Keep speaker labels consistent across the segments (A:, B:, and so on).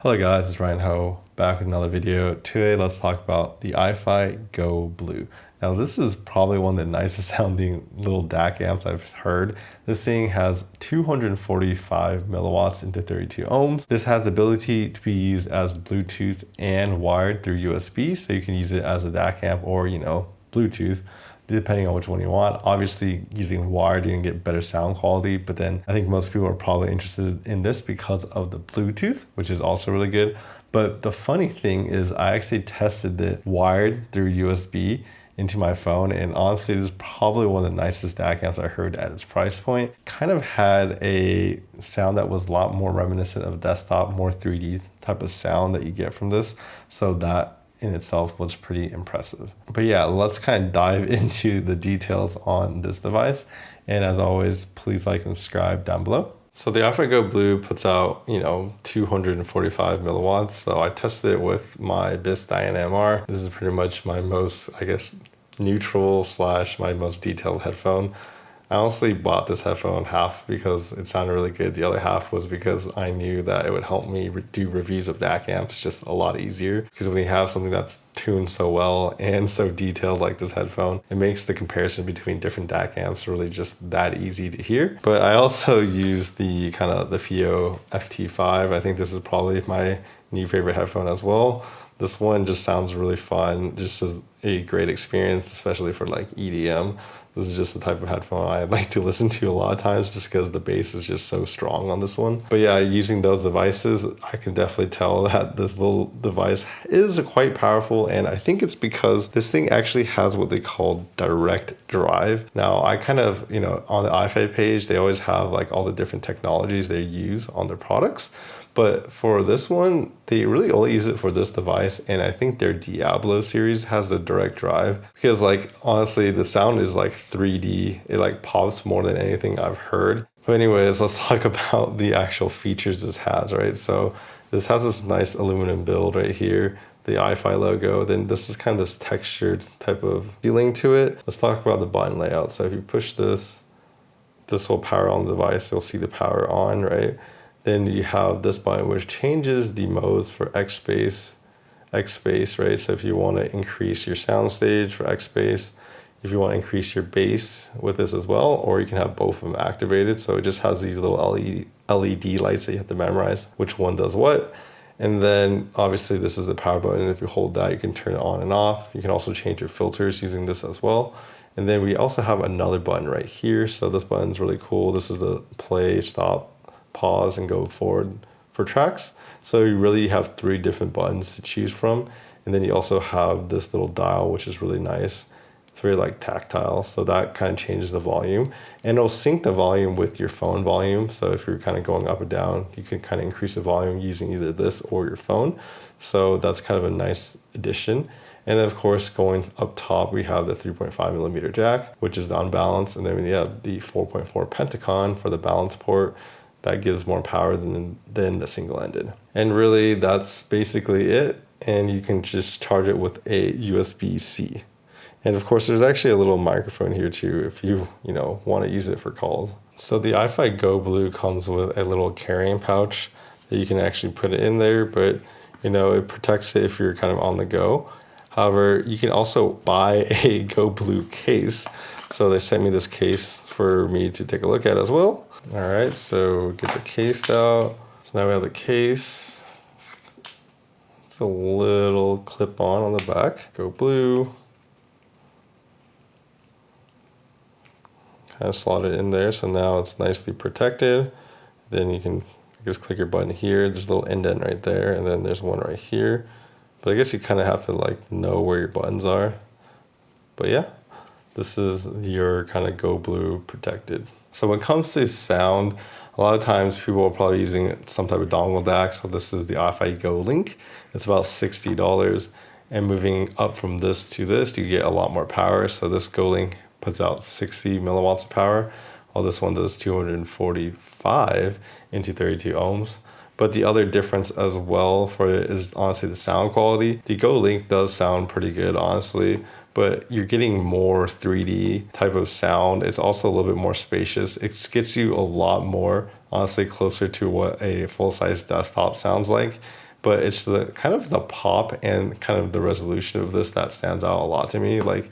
A: Hello guys, it's Ryan Ho back with another video. Today let's talk about the Ifi Go Blu. Now this is probably one of the nicest sounding little DAC amps I've heard. This thing has 245 milliwatts into 32 ohms. This has the ability to be used as Bluetooth and wired through USB, so you can use it as a DAC amp or Bluetooth, depending on which one you want. Obviously, using wired, you can get better sound quality, but then I think most people are probably interested in this because of the Bluetooth, which is also really good. But the funny thing is I actually tested it wired through USB into my phone, and honestly, this is probably one of the nicest DAC amps I heard at its price point. Kind of had a sound that was a lot more reminiscent of desktop, more 3D type of sound that you get from this. So that in itself was pretty impressive. But yeah, let's kind of dive into the details on this device. And as always, please like and subscribe down below. So the Ifi Go Blu puts out, 245 milliwatts. So I tested it with my BIS Diana MR. This is pretty much my most, neutral / my most detailed headphone. I honestly bought this headphone half because it sounded really good. The other half was because I knew that it would help me do reviews of DAC amps just a lot easier. Because when you have something that's tuned so well and so detailed like this headphone, it makes the comparison between different DAC amps really just that easy to hear. But I also use the FiiO FT5. I think this is probably my new favorite headphone as well. This one just sounds really fun, just as a great experience, especially for like EDM. This is just the type of headphone I like to listen to a lot of times just because the bass is just so strong on this one. But yeah, using those devices, I can definitely tell that this little device is quite powerful. And I think it's because this thing actually has what they call direct drive. Now, I kind of, on the Ifi page, they always have like all the different technologies they use on their products. But for this one, they really only use it for this device, and I think their Diablo series has the direct drive because honestly, the sound is like 3D. It like pops more than anything I've heard. But anyways, let's talk about the actual features this has, right? So this has this nice aluminum build right here, the Ifi logo. Then this is kind of this textured type of feeling to it. Let's talk about the button layout. So if you push this will power on the device. You'll see the power on, right? Then you have this button which changes the modes for X space, right? So if you want to increase your sound stage for X space, if you want to increase your bass with this as well, or you can have both of them activated. So it just has these little LED lights that you have to memorize which one does what. And then obviously this is the power button. If you hold that, you can turn it on and off. You can also change your filters using this as well. And then we also have another button right here. So this button is really cool. This is the play, stop, pause, and go forward for tracks. So you really have 3 different buttons to choose from. And then you also have this little dial, which is really nice. It's very tactile. So that kind of changes the volume, and it'll sync the volume with your phone volume. So if you're kind of going up and down, you can kind of increase the volume using either this or your phone. So that's kind of a nice addition. And then of course, going up top, we have the 3.5mm jack, which is the unbalanced. And then we have the 4.4 Pentacon for the balance port. That gives more power than the single-ended. And really, that's basically it. And you can just charge it with a USB-C. And of course, there's actually a little microphone here too if you want to use it for calls. So the Ifi Go Blu comes with a little carrying pouch that you can actually put it in there, but it protects it if you're kind of on the go. However, you can also buy a Go Blu case. So they sent me this case for me to take a look at as well. All right, so get the case out. So now we have the case. It's a little clip on the back. Go Blu. Kind of slot it in there, so now it's nicely protected. Then you can just click your button here. There's a little indent right there, and then there's one right here. But I guess you kind of have to know where your buttons are. But yeah, this is your kind of Go Blu protected. So when it comes to sound, a lot of times people are probably using some type of dongle DAC. So this is the Ifi Go Link. It's about $60. And moving up from this to this, you get a lot more power. So this Go Link puts out 60 milliwatts of power, while this one does 245 into 32 ohms. But the other difference as well for it is honestly the sound quality. The Go Link does sound pretty good, honestly, but you're getting more 3D type of sound. It's also a little bit more spacious. It gets you a lot more, honestly, closer to what a full-size desktop sounds like. but it's the kind of the pop and kind of the resolution of this that stands out a lot to me. Like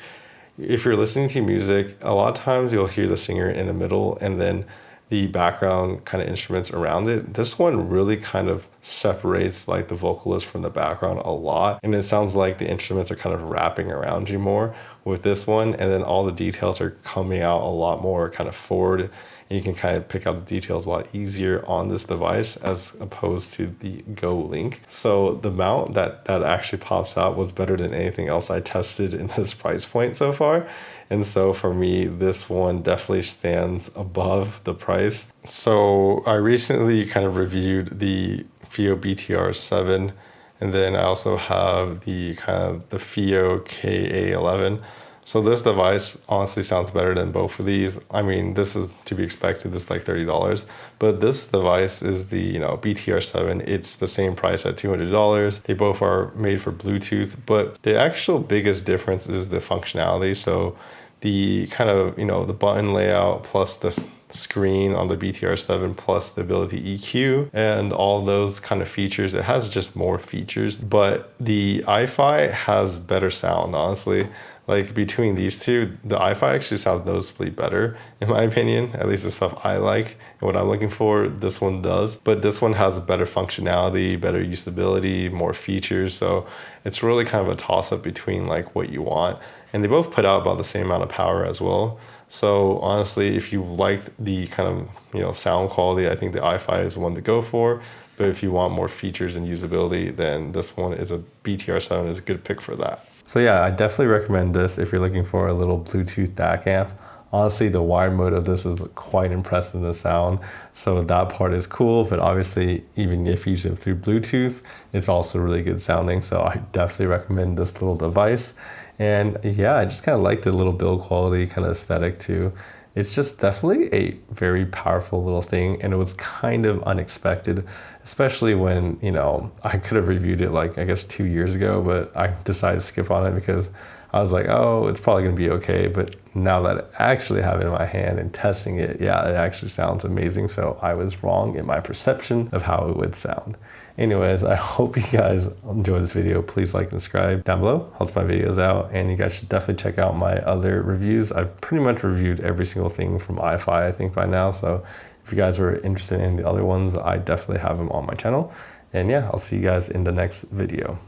A: if you're listening to music, a lot of times you'll hear the singer in the middle and then the background kind of instruments around it. This one really kind of separates like the vocalist from the background a lot. And it sounds like the instruments are kind of wrapping around you more with this one. And then all the details are coming out a lot more kind of forward. And you can kind of pick out the details a lot easier on this device as opposed to the Go Link. So the mount that actually pops out was better than anything else I tested in this price point so far. And so for me, this one definitely stands above the price. So I recently kind of reviewed the FiiO BTR7, and then I also have the kind of the FiiO KA11. So this device honestly sounds better than both of these. I mean, this is to be expected. This is like $30, but this device is the, you know, BTR7. It's the same price at $200. They both are made for Bluetooth, but the actual biggest difference is the functionality. So the kind of, you know, the button layout plus the screen on the BTR7 plus the ability EQ and all those kind of features. It has just more features, but the Ifi has better sound, honestly. Like between these two, the Ifi actually sounds noticeably better, in my opinion. At least the stuff I like and what I'm looking for, this one does. But this one has better functionality, better usability, more features. So it's really kind of a toss-up between like what you want. And they both put out about the same amount of power as well. So honestly, if you like the kind of, you know, sound quality, I think the Ifi is the one to go for. But if you want more features and usability, then this one is a BTR7 is a good pick for that. So yeah, I definitely recommend this if you're looking for a little Bluetooth DAC amp. Honestly, the wired mode of this is quite impressive in the sound. So that part is cool, but obviously even if you use it through Bluetooth, it's also really good sounding. So I definitely recommend this little device. And yeah, I just kind of like the little build quality kind of aesthetic too. It's just definitely a very powerful little thing, and it was kind of unexpected, especially when, you know, I could have reviewed it like, I guess 2 years ago, but I decided to skip on it because I was like, oh, it's probably gonna be okay. But now that I actually have it in my hand and testing it, yeah, it actually sounds amazing. So I was wrong in my perception of how it would sound. Anyways, I hope you guys enjoyed this video. Please like and subscribe down below. Helps my videos out. And you guys should definitely check out my other reviews. I've pretty much reviewed every single thing from Ifi, I think, by now. So if you guys were interested in the other ones, I definitely have them on my channel. And yeah, I'll see you guys in the next video.